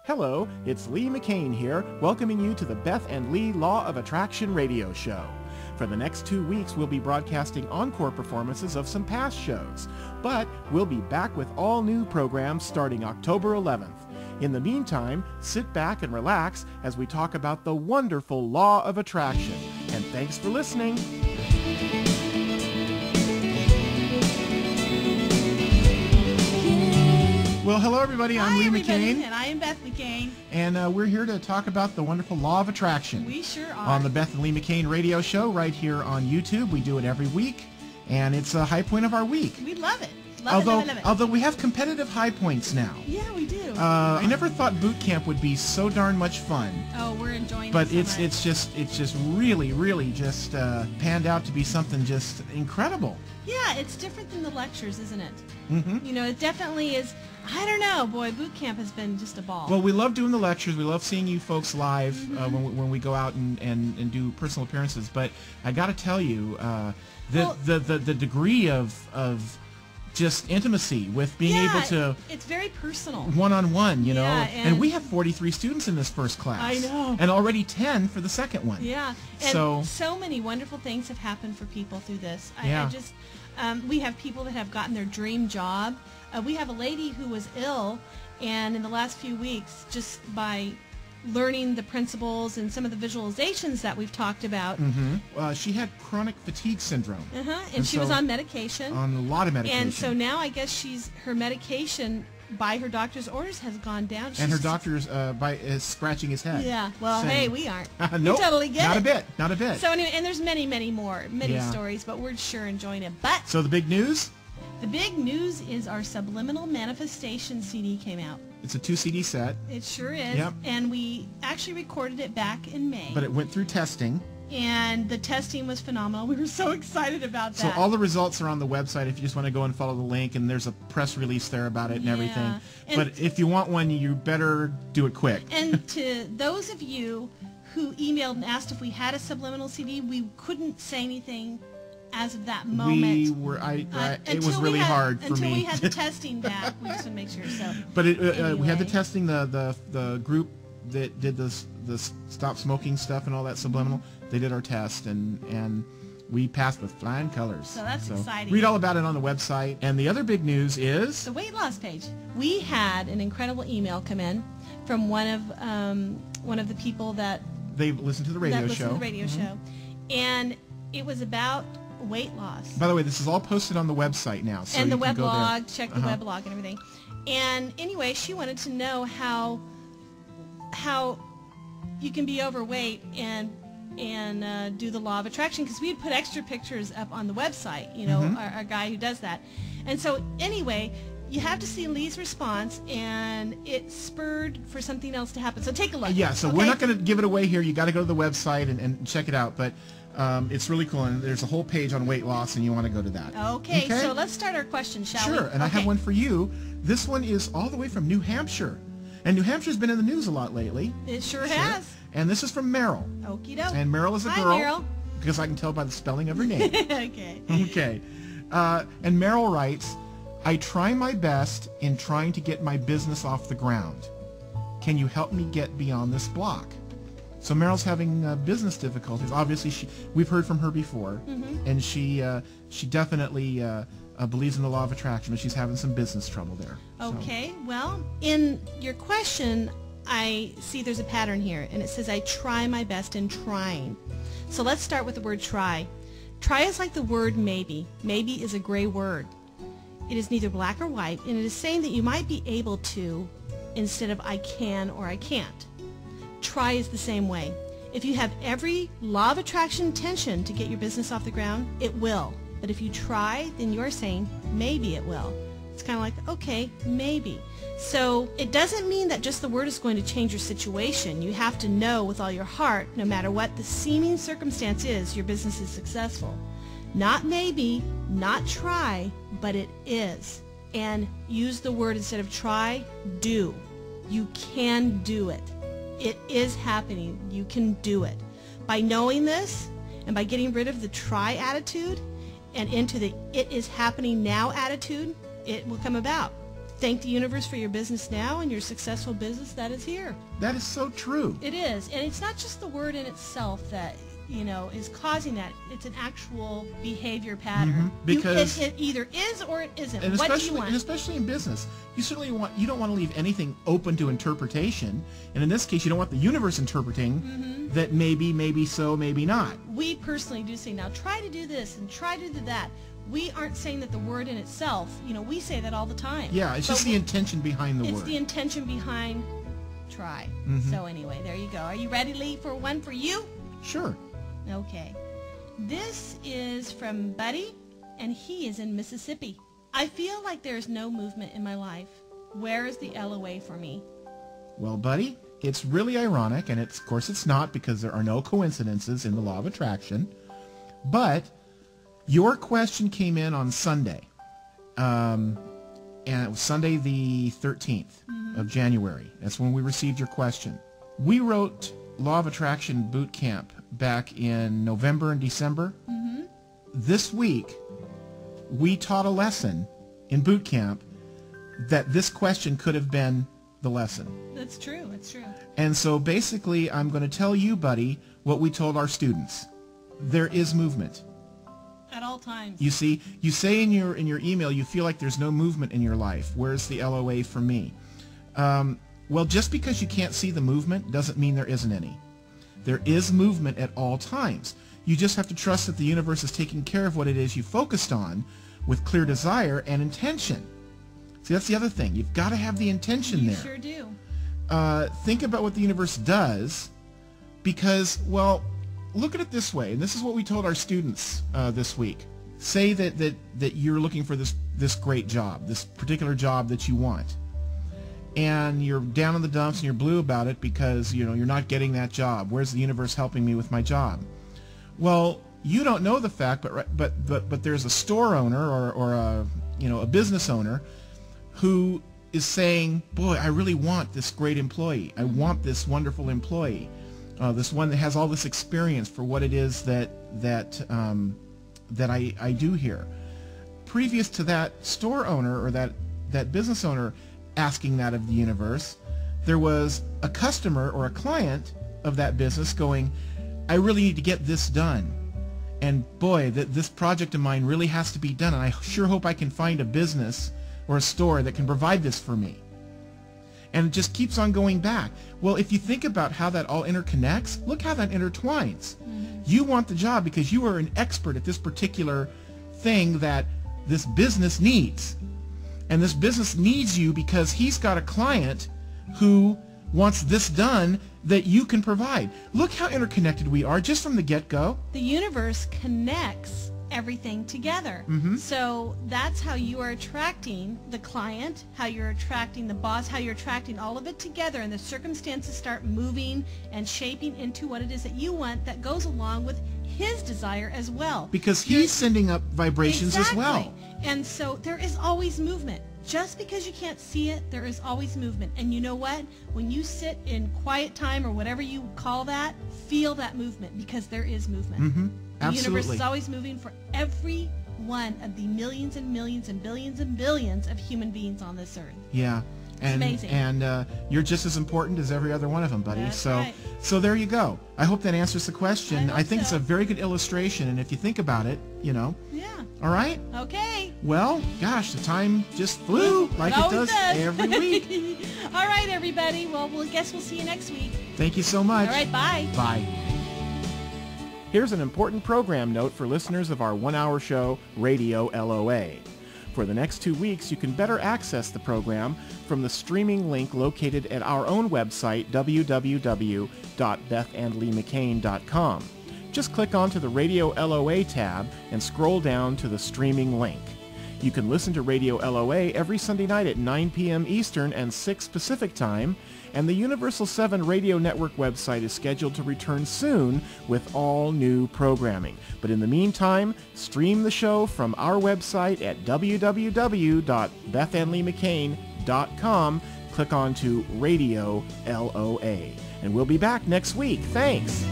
Hello, it's Lee McCain here, welcoming you to the Beth and Lee Law of Attraction radio show. For the next 2 weeks, we'll be broadcasting encore performances of some past shows, but we'll be back with all new programs starting October 11th. In the meantime, sit back and relax as we talk about the wonderful law of attraction. And thanks for listening. Well, hello everybody. I'm Lee McCain. And I am Beth McCain. And we're here to talk about the wonderful law of attraction. We sure are. On the Beth and Lee McCain radio show right here on YouTube. We do it every week, and it's a high point of our week. We love it. Love it. Although we have competitive high points now. Yeah, we do. I never thought boot camp would be so darn much fun. Oh, we're enjoying it. But so it's just really just panned out to be something just incredible. Yeah, it's different than the lectures, isn't it? Mm-hmm. You know, it definitely is. I don't know, boy, boot camp has been just a ball. Well, we love doing the lectures. We love seeing you folks live when we go out and do personal appearances. But I got to tell you, the degree of just intimacy with being able to... it's very personal. One-on-one, you know. And we have 43 students in this first class. I know. And already 10 for the second one. Yeah. And so many wonderful things have happened for people through this. We have people that have gotten their dream job. We have a lady who was ill, and in the last few weeks, just by learning the principles and some of the visualizations that we've talked about. She had chronic fatigue syndrome. And she was on medication. On a lot of medication. And so now I guess her medication by her doctor's orders has gone down. And her doctor's is scratching his head. Yeah. Well, hey, we aren't. Nope, we totally get it. Not a bit. So anyway, and there's many more stories, but we're sure enjoying it. But so the big news? The big news is our Subliminal Manifestation CD came out. It's a 2 CD set. It sure is. Yep. And we actually recorded it back in May. But it went through testing. And the testing was phenomenal. We were so excited about that. So all the results are on the website if you just want to go and follow the link, and there's a press release there about it and everything. But if you want one, you better do it quick. And to those of you who emailed and asked if we had a Subliminal CD, we couldn't say anything as of that moment. It was really hard for me. Until we had the testing back. We just want to make sure. So. But anyway. We had the testing, the group that did the stop smoking stuff and all that subliminal. They did our test, and we passed with flying colors. So that's exciting. Read all about it on the website. And the other big news is the weight loss page. We had an incredible email come in from one of the people that they listened to the radio show, and it was about weight loss. By the way, this is all posted on the website now. So and the weblog, check the weblog and everything. And anyway, she wanted to know how you can be overweight and do the law of attraction, because we had put extra pictures up on the website, you know, our guy who does that. And so anyway, you have to see Lee's response, and it spurred for something else to happen. So take a look. Yeah, so we're not going to give it away here. You got to go to the website and check it out. But it's really cool, and there's a whole page on weight loss, and you want to go to that. Okay, so let's start our question, shall we? Sure, and I have one for you. This one is all the way from New Hampshire. And New Hampshire's been in the news a lot lately. It sure has. And this is from Meryl. Okie doke. And Meryl is a girl. Hi, Meryl. Because I can tell by the spelling of her name. Okay. Okay. And Meryl writes, I try my best in trying to get my business off the ground. Can you help me get beyond this block? So Meryl's having business difficulties. Obviously, we've heard from her before, and she definitely believes in the law of attraction, but she's having some business trouble there. Okay, well, in your question, I see there's a pattern here, and it says I try my best in trying. So let's start with the word try. Try is like the word maybe. Maybe is a gray word. It is neither black or white, and it is saying that you might be able to instead of I can or I can't. Try is the same way. If you have every law of attraction intention to get your business off the ground, it will. But if you try, then you're saying maybe it will. It's kind of like, okay, maybe. So it doesn't mean that just the word is going to change your situation. You have to know with all your heart, no matter what the seeming circumstance is, your business is successful. Not maybe, not try, but it is. And use the word instead of try, do. You can do it. It is happening. You can do it. By knowing this, and by getting rid of the try attitude, and into the it is happening now attitude, it will come about. Thank the universe for your business now and your successful business that is here. That is so true. It is. And it's not just the word in itself that, is causing that. It's an actual behavior pattern. Because it either is or it isn't. And what do you want? And especially in business, you don't want to leave anything open to interpretation. And in this case, you don't want the universe interpreting that maybe so, maybe not. We personally do say, now try to do this and try to do that. We aren't saying that the word in itself, we say that all the time. Yeah, it's just the intention behind the word. It's the intention behind try. So anyway, there you go. Are you ready, Lee, for one for you? Sure. Okay. This is from Buddy, and he is in Mississippi. I feel like there's no movement in my life. Where is the LOA for me? Well, Buddy, it's really ironic, and of course it's not, because there are no coincidences in the law of attraction. But your question came in on Sunday, and it was Sunday the 13th of January. That's when we received your question. We wrote Law of Attraction Boot Camp back in November and December. This week, we taught a lesson in boot camp that this question could have been the lesson. That's true. It's true. And so basically, I'm going to tell you, Buddy, what we told our students. There is movement. At all times. You see, you say in your email you feel like there's no movement in your life. Where's the LOA for me? Well, just because you can't see the movement doesn't mean there isn't any. There is movement at all times. You just have to trust that the universe is taking care of what it is you focused on with clear desire and intention. See, that's the other thing. You've got to have the intention there. You sure do. Think about what the universe does, because, well, look at it this way, and this is what we told our students this week. Say that you're looking for this great job, this particular job that you want, and you're down in the dumps and you're blue about it because you're not getting that job. Where's the universe helping me with my job? Well, you don't know the fact, but there's a store owner or a business owner who is saying, boy, I really want this great employee. I want this wonderful employee. This one that has all this experience for what it is that I do here. Previous to that store owner or that business owner asking that of the universe, there was a customer or a client of that business going, I really need to get this done. And boy, this project of mine really has to be done, and I sure hope I can find a business or a store that can provide this for me. And it just keeps on going back. Well, if you think about how that all interconnects, look how that intertwines. You want the job because you are an expert at this particular thing that this business needs. And this business needs you because he's got a client who wants this done that you can provide. Look how interconnected we are just from the get-go. The universe connects everything together. So that's how you are attracting the client, how you're attracting the boss, how you're attracting all of it together, and the circumstances start moving and shaping into what it is that you want that goes along with his desire as well. Because he's sending up vibrations as well. And so there is always movement. Just because you can't see it, there is always movement. And you know what? When you sit in quiet time or whatever you call that, feel that movement, because there is movement. The universe is always moving for every one of the millions and millions and billions of human beings on this earth. Yeah. It's amazing. And you're just as important as every other one of them, buddy. That's right. So there you go. I hope that answers the question. I think so. it's a very good illustration, and if you think about it, Yeah. All right? Okay. Well, gosh, the time just flew like it does every week. All right, everybody. Well, guess we'll see you next week. Thank you so much. All right, bye. Bye. Here's an important program note for listeners of our one-hour show, Radio LOA. For the next 2 weeks, you can better access the program from the streaming link located at our own website, www.bethandleemccain.com. Just click onto the Radio LOA tab and scroll down to the streaming link. You can listen to Radio LOA every Sunday night at 9 p.m. Eastern and 6 Pacific Time, and the Universal 7 Radio Network website is scheduled to return soon with all new programming. But in the meantime, stream the show from our website at www.bethandleemccain.com. Click on to Radio LOA. And we'll be back next week. Thanks.